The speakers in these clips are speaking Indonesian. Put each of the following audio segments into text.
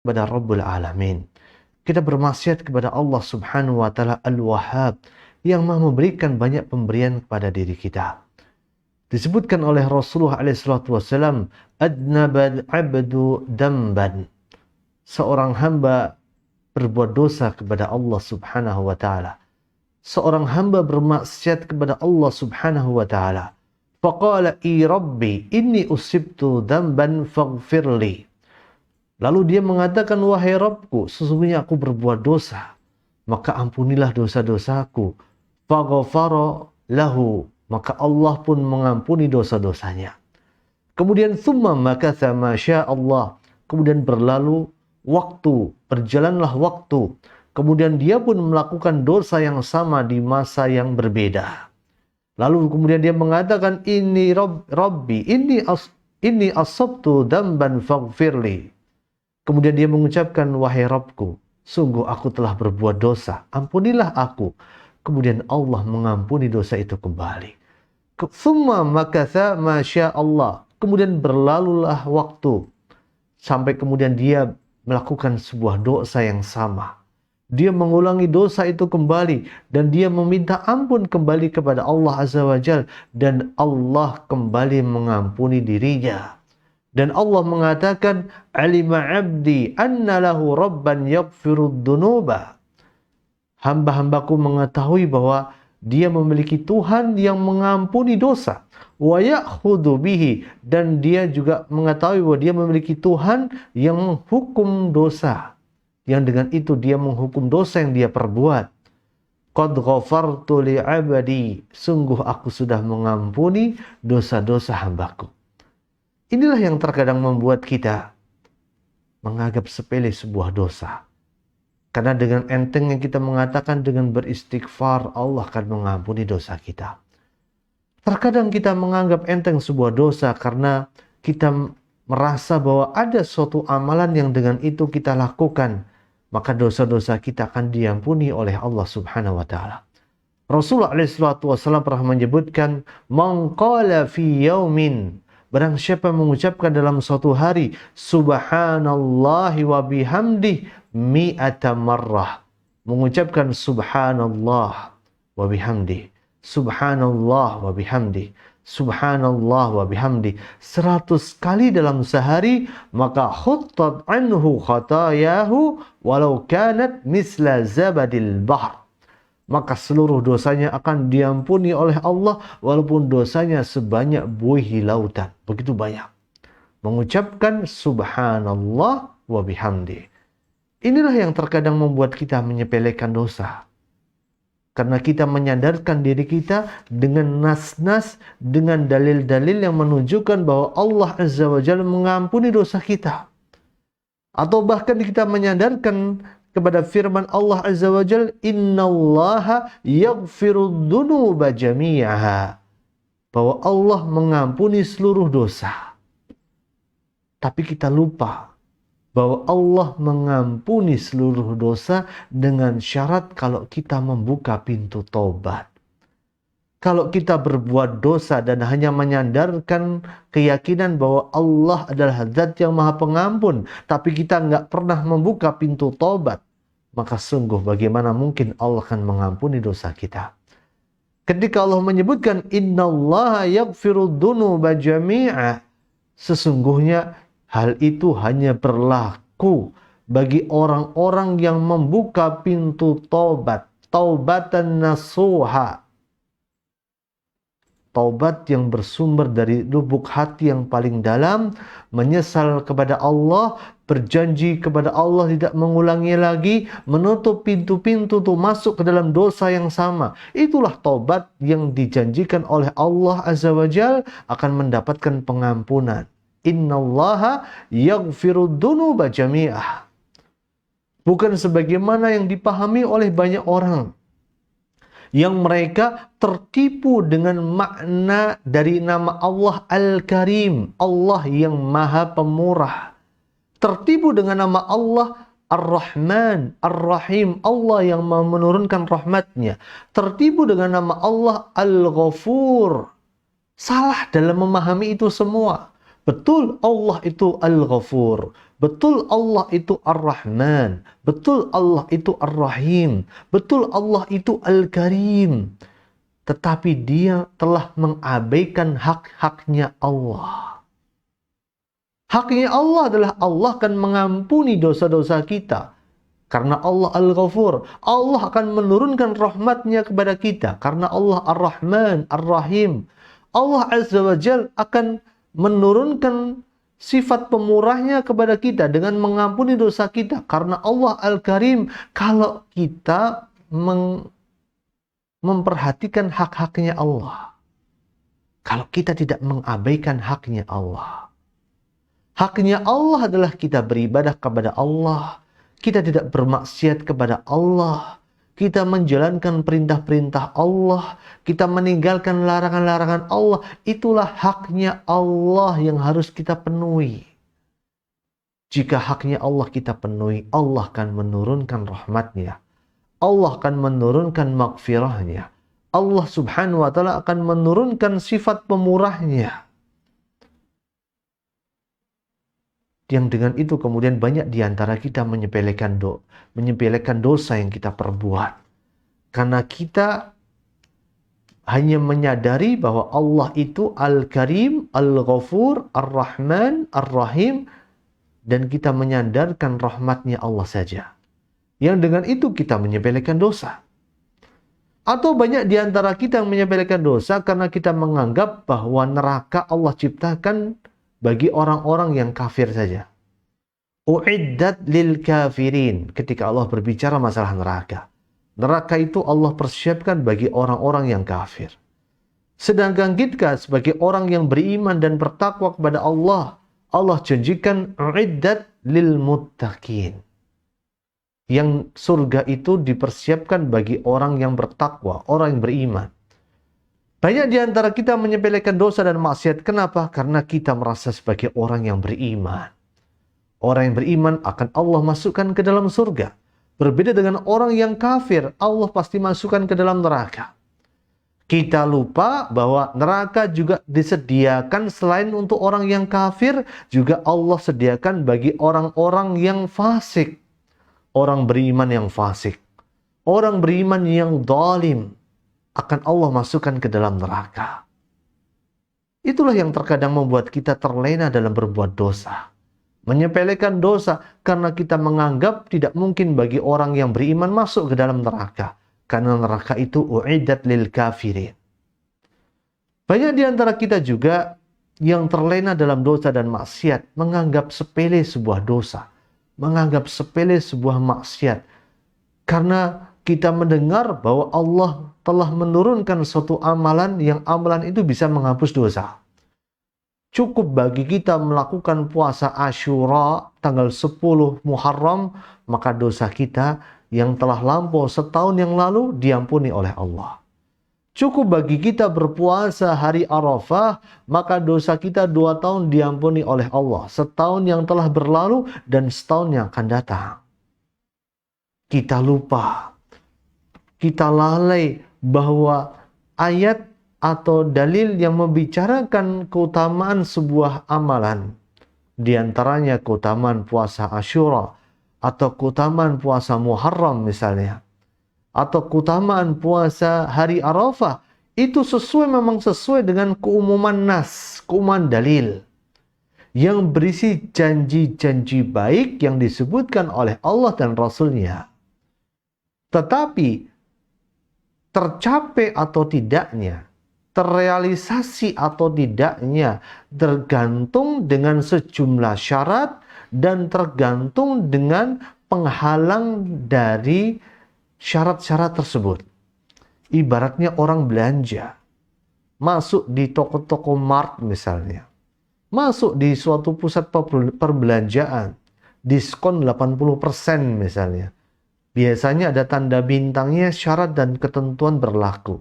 kepada Rabbul Alamin. Kita bermaksiat kepada Allah Subhanahu wa taala Al-Wahhab yang Maha memberikan banyak pemberian kepada diri kita. Disebutkan oleh Rasulullah SAW, adnabal abdu damban. Seorang hamba berbuat dosa kepada Allah Subhanahu wa taala. Seorang hamba bermaksiat kepada Allah Subhanahu wa taala. Faqala i rabbi inni usibtu damban faghfirli. Lalu dia mengatakan, wahai Rabbku, sesungguhnya aku berbuat dosa, maka ampunilah dosa-dosaku. Faghfara lahu, maka Allah pun mengampuni dosa-dosanya. Kemudian summa makatha ma syaa Allah, kemudian berlalu waktu, berjalanlah waktu. Kemudian dia pun melakukan dosa yang sama di masa yang berbeda. Lalu kemudian dia mengatakan, ini Rabbi, ini asabtu damban faghfirli. Kemudian dia mengucapkan, wahai Rabbku, sungguh aku telah berbuat dosa, ampunilah aku. Kemudian Allah mengampuni dosa itu kembali. Tsumma makatha ma syaa Allah. Kemudian berlalulah waktu sampai kemudian dia melakukan sebuah dosa yang sama. Dia mengulangi dosa itu kembali dan dia meminta ampun kembali kepada Allah Azza wa Jalla, dan Allah kembali mengampuni dirinya. Dan Allah mengatakan, alima abdi anna lahu rabban yaghfirud dunuba. Hamba-hambaku mengetahui bahwa dia memiliki Tuhan yang mengampuni dosa. Wa ya'khudhu bihi, dan dia juga mengetahui bahwa dia memiliki Tuhan yang menghukum dosa. Yang dengan itu dia menghukum dosa yang dia perbuat. Qad ghafartu li 'abadi, sungguh aku sudah mengampuni dosa-dosa hambaku. Inilah yang terkadang membuat kita menganggap sepele sebuah dosa. Karena dengan entengnya kita mengatakan dengan beristighfar Allah akan mengampuni dosa kita. Terkadang kita menganggap enteng sebuah dosa karena kita merasa bahwa ada suatu amalan yang dengan itu kita lakukan, maka dosa-dosa kita akan diampuni oleh Allah Subhanahu wa taala. Rasulullah SAW pernah menyebutkan, man qala fi yaumin, barang siapa mengucapkan dalam suatu hari, subhanallahi wa bihamdih mi'ata marrah. Mengucapkan subhanallah wa bihamdih, subhanallah wa bihamdih, subhanallah wa bihamdi 100 kali dalam sehari, maka khuttat anhu khatayahu walau kanat misla zabadil bahr. Maka seluruh dosanya akan diampuni oleh Allah walaupun dosanya sebanyak buih di lautan. Begitu banyak. Mengucapkan subhanallah wa bihamdi. Inilah yang terkadang membuat kita menyepelekan dosa. Karena kita menyadarkan diri kita dengan nas-nas, dengan dalil-dalil yang menunjukkan bahwa Allah Azza wa Jalla mengampuni dosa kita. Atau bahkan kita menyadarkan kepada firman Allah Azza wa Jalla, innallaha yaghfirud dunuba jami'aha, bahwa Allah mengampuni seluruh dosa. Tapi kita lupa bahwa Allah mengampuni seluruh dosa dengan syarat kalau kita membuka pintu taubat. Kalau kita berbuat dosa dan hanya menyandarkan keyakinan bahwa Allah adalah Zat yang Maha Pengampun, tapi kita nggak pernah membuka pintu taubat, maka sungguh bagaimana mungkin Allah akan mengampuni dosa kita. Ketika Allah menyebutkan innallaha yaghfirud dunuba jami'a, sesungguhnya hal itu hanya berlaku bagi orang-orang yang membuka pintu taubat, taubatan nasuha. Taubat yang bersumber dari lubuk hati yang paling dalam, menyesal kepada Allah, berjanji kepada Allah tidak mengulangi lagi, menutup pintu-pintu untuk masuk ke dalam dosa yang sama. Itulah taubat yang dijanjikan oleh Allah Azza wa Jalla akan mendapatkan pengampunan. Innallaha yaghfirud dunuba jami'ah. Bukan sebagaimana yang dipahami oleh banyak orang, yang mereka tertipu dengan makna dari nama Allah Al-Karim, Allah yang Maha Pemurah. Tertipu dengan nama Allah Ar-Rahman, Ar-Rahim, Allah yang menurunkan rahmatnya. Tertipu dengan nama Allah Al-Ghafur. Salah dalam memahami itu semua. Betul Allah itu Al-Ghafur. Betul Allah itu Ar-Rahman. Betul Allah itu Ar-Rahim. Betul Allah itu Al-Karim. Tetapi dia telah mengabaikan hak-haknya Allah. Haknya Allah adalah Allah akan mengampuni dosa-dosa kita. Karena Allah Al-Ghafur. Allah akan menurunkan rahmatnya kepada kita. Karena Allah Ar-Rahman, Ar-Rahim. Allah Azza wa Jal akan menurunkan sifat pemurahnya kepada kita dengan mengampuni dosa kita. Karena Allah Al-Karim. Kalau kita memperhatikan hak-haknya Allah. Kalau kita tidak mengabaikan haknya Allah. Haknya Allah adalah kita beribadah kepada Allah. Kita tidak bermaksiat kepada Allah. Kita menjalankan perintah-perintah Allah. Kita meninggalkan larangan-larangan Allah. Itulah haknya Allah yang harus kita penuhi. Jika haknya Allah kita penuhi, Allah akan menurunkan rahmatnya. Allah akan menurunkan maghfirahnya. Allah subhanahu wa ta'ala akan menurunkan sifat pemurahnya. Yang dengan itu kemudian banyak di antara kita menyepelekan dosa yang kita perbuat. Karena kita hanya menyadari bahwa Allah itu Al-Karim, Al-Ghafur, Ar-Rahman, Ar-Rahim. Dan kita menyandarkan rahmatnya Allah saja. Yang dengan itu kita menyepelekan dosa. Atau banyak di antara kita yang menyepelekan dosa karena kita menganggap bahwa neraka Allah ciptakan bagi orang-orang yang kafir saja. Uiddat lil kafirin. Ketika Allah berbicara masalah neraka. Neraka itu Allah persiapkan bagi orang-orang yang kafir. Sedangkan kita sebagai orang yang beriman dan bertakwa kepada Allah. Allah janjikan uiddat lil muttaqin. Yang surga itu dipersiapkan bagi orang yang bertakwa, orang yang beriman. Banyak di antara kita menyepelekan dosa dan maksiat. Kenapa? Karena kita merasa sebagai orang yang beriman. Orang yang beriman akan Allah masukkan ke dalam surga. Berbeda dengan orang yang kafir, Allah pasti masukkan ke dalam neraka. Kita lupa bahwa neraka juga disediakan selain untuk orang yang kafir, juga Allah sediakan bagi orang-orang yang fasik. Orang beriman yang fasik. Orang beriman yang zalim. Akan Allah masukkan ke dalam neraka. Itulah yang terkadang membuat kita terlena dalam berbuat dosa. Menyepelekan dosa karena kita menganggap tidak mungkin bagi orang yang beriman masuk ke dalam neraka. Karena neraka itu uiddat lil kafirin. Banyak di antara kita juga yang terlena dalam dosa dan maksiat menganggap sepele sebuah dosa. Menganggap sepele sebuah maksiat. Karena kita mendengar bahwa Allah telah menurunkan suatu amalan yang amalan itu bisa menghapus dosa. Cukup bagi kita melakukan puasa Asyura tanggal 10 Muharram, maka dosa kita yang telah lampau setahun yang lalu diampuni oleh Allah. Cukup bagi kita berpuasa hari Arafah, maka dosa kita 2 tahun diampuni oleh Allah. Setahun yang telah berlalu dan setahun yang akan datang. Kita lupa. Kita lalai bahwa ayat atau dalil yang membicarakan keutamaan sebuah amalan. Di antaranya keutamaan puasa Asyura. Atau keutamaan puasa Muharram misalnya. Atau keutamaan puasa hari Arafah. Itu memang sesuai dengan keumuman nas, keumuman dalil. Yang berisi janji-janji baik yang disebutkan oleh Allah dan Rasulnya. Tetapi tercapai atau tidaknya, terrealisasi atau tidaknya, tergantung dengan sejumlah syarat dan tergantung dengan penghalang dari syarat-syarat tersebut. Ibaratnya orang belanja, masuk di toko-toko mart misalnya, masuk di suatu pusat perbelanjaan, diskon 80% misalnya. Biasanya ada tanda bintangnya, syarat dan ketentuan berlaku.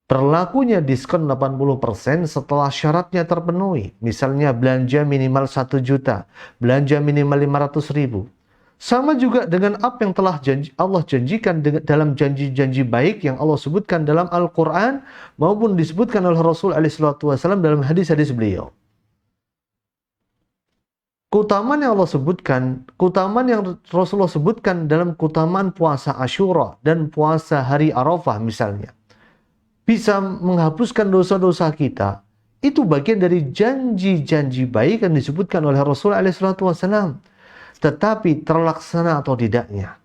Berlakunya diskon 80% setelah syaratnya terpenuhi. Misalnya belanja minimal 1 juta, belanja minimal 500 ribu. Sama juga dengan apa yang telah Allah janjikan dalam janji-janji baik yang Allah sebutkan dalam Al-Quran maupun disebutkan oleh Rasul SAW dalam hadis-hadis beliau. Keutamaan yang Allah sebutkan, keutamaan yang Rasulullah sebutkan dalam keutamaan puasa Asyura dan puasa hari Arafah misalnya, bisa menghapuskan dosa-dosa kita. Itu bagian dari janji-janji baik yang disebutkan oleh Rasulullah SAW. Tetapi terlaksana atau tidaknya,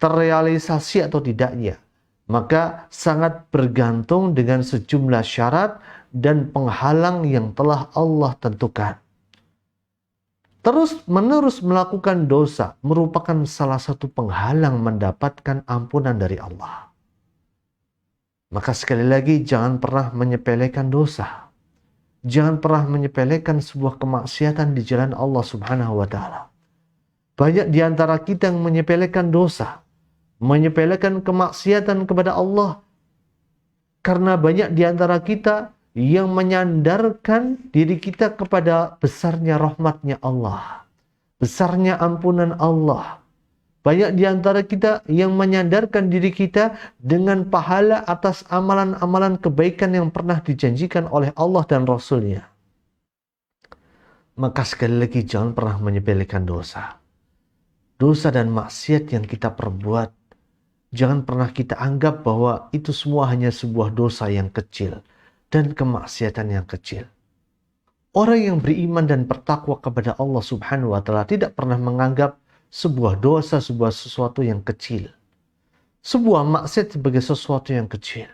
terrealisasi atau tidaknya, maka sangat bergantung dengan sejumlah syarat dan penghalang yang telah Allah tentukan. Terus-menerus melakukan dosa merupakan salah satu penghalang mendapatkan ampunan dari Allah. Maka sekali lagi, jangan pernah menyepelekan dosa. Jangan pernah menyepelekan sebuah kemaksiatan di jalan Allah Subhanahu wa Ta'ala. Banyak di antara kita yang menyepelekan dosa, menyepelekan kemaksiatan kepada Allah, karena banyak di antara kita yang menyandarkan diri kita kepada besarnya rahmatnya Allah, besarnya ampunan Allah. Banyak di antara kita yang menyandarkan diri kita dengan pahala atas amalan-amalan kebaikan yang pernah dijanjikan oleh Allah dan Rasul-Nya. Maka sekali lagi, jangan pernah menyepelekan dosa. Dosa dan maksiat yang kita perbuat, jangan pernah kita anggap bahwa itu semua hanya sebuah dosa yang kecil dan kemaksiatan yang kecil. Orang yang beriman dan bertakwa kepada Allah Subhanahu wa Ta'ala tidak pernah menganggap sebuah dosa, sebuah sesuatu yang kecil, sebuah maksiat sebagai sesuatu yang kecil.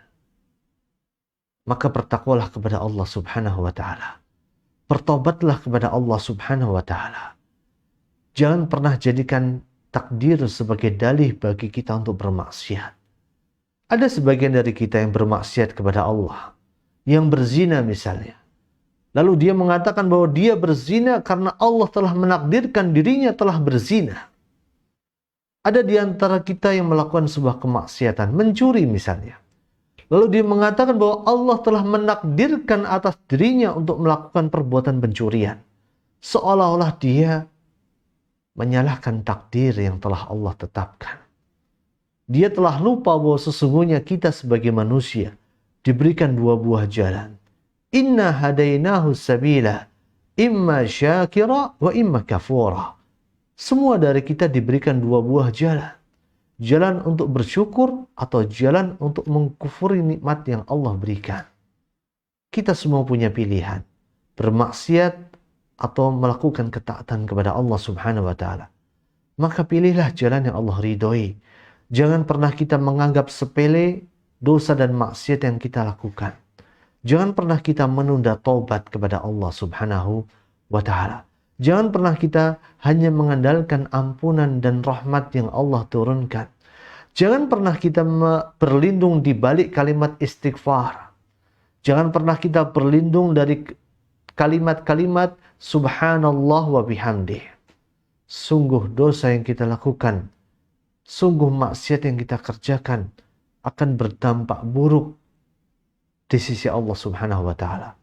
Maka bertakwalah kepada Allah Subhanahu wa Ta'ala. Bertobatlah kepada Allah Subhanahu wa Ta'ala. Jangan pernah jadikan takdir sebagai dalih bagi kita untuk bermaksiat. Ada sebagian dari kita yang bermaksiat kepada Allah, yang berzina misalnya. Lalu dia mengatakan bahwa dia berzina karena Allah telah menakdirkan dirinya telah berzina. Ada di antara kita yang melakukan sebuah kemaksiatan, mencuri misalnya. Lalu dia mengatakan bahwa Allah telah menakdirkan atas dirinya untuk melakukan perbuatan pencurian. Seolah-olah dia menyalahkan takdir yang telah Allah tetapkan. Dia telah lupa bahwa sesungguhnya kita sebagai manusia diberikan dua buah jalan. Inna hadainahu sabila, imma syakira wa imma kafura. Semua dari kita diberikan dua buah jalan. Jalan untuk bersyukur atau jalan untuk mengkufuri nikmat yang Allah berikan. Kita semua punya pilihan. Bermaksiat atau melakukan ketaatan kepada Allah Subhanahu wa Ta'ala. Maka pilihlah jalan yang Allah ridhoi. Jangan pernah kita menganggap sepele dosa dan maksiat yang kita lakukan. Jangan pernah kita menunda taubat kepada Allah Subhanahu wa Ta'ala. Jangan pernah kita hanya mengandalkan ampunan dan rahmat yang Allah turunkan. Jangan pernah kita berlindung di balik kalimat istighfar. Jangan pernah kita berlindung dari kalimat-kalimat subhanallah wa bihamdih. Sungguh dosa yang kita lakukan, sungguh maksiat yang kita kerjakan akan berdampak buruk di sisi Allah Subhanahu wa Ta'ala.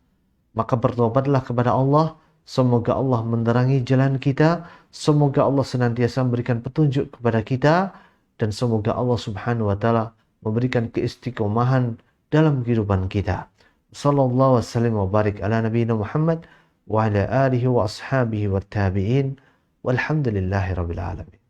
Maka bertobatlah kepada Allah. Semoga Allah menerangi jalan kita. Semoga Allah senantiasa memberikan petunjuk kepada kita. Dan semoga Allah Subhanahu wa Ta'ala memberikan keistiqomahan dalam kehidupan kita. Sallallahu wasallam wa barik ala nabiyina Muhammad wa ala alihi wa ashabihi wa tabi'in. Walhamdulillahi rabbil alamin.